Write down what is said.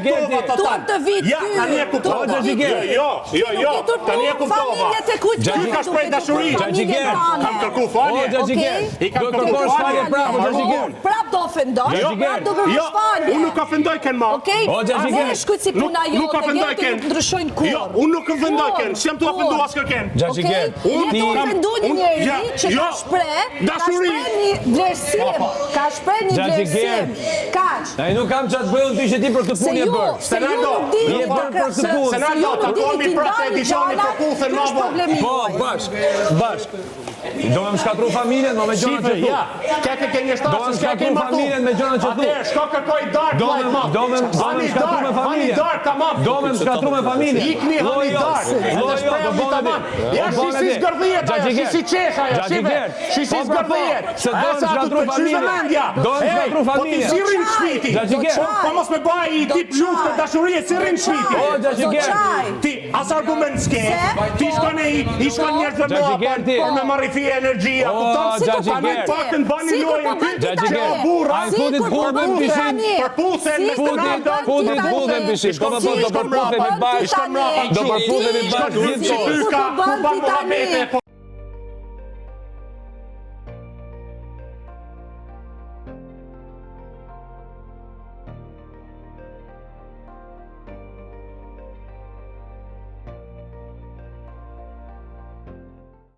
Tur të vit ty. Ja, tani e kuptova. Jo, tani e kuptova. Ty ka shpreh dashuri. Kam kërku falje. I kam kërku falje prapë, Prap do ofendoj, prap do kërkosh falje. Unë nuk ofendoj ken ma. Okej? A shkujt si puna Nuk jote, ofendoj jetë ken. nuk ndryshojnë kur. Jo, unë nuk ofendoj ken. S'jam të ofendu as kërken. Okej? Jetë ofendu një njeri që ka shpreh një vlerësim. Ka shpreh një vlerësim. Kaq. Ai nuk kam çat bëjun ti që ti për këtë punë e bër. Senado, Senado, takohemi prapë edicioni për kuthën më Po, bashk. Do me më shkatru familjen, me gjona që tu. Keke ke një Do me më shkatru familjen me gjona që tu. Atër, shko kërkoj dark light map. Do me më shkatru me familjen. Do me më shkatru me familjen. Ikni hani dark. Lojo, do bone Ja, shisi zgërdhijet, shisi qesha, shive. Shisi zgërdhijet. Se do me shkatru familjen. Do me shkatru familjen. Po ti si rrinë shpiti. Po mos me baj i tip luft të dashurijet, si rrinë shpiti. O, Gjaxiger. Ti, as argument s'ke. Ti shkon njerëz dhe mua, por me marri fije energjia. Gjaxiger. Pakën bani lojën ty. Gjaxiger. Burra. Ai futit burrën pishin. Përputhen me Ronaldo. Futit burrën pishin. Do përputhemi bashkë. Do përputhemi bashkë. Gjithë që pyka, ku ban Mohamete.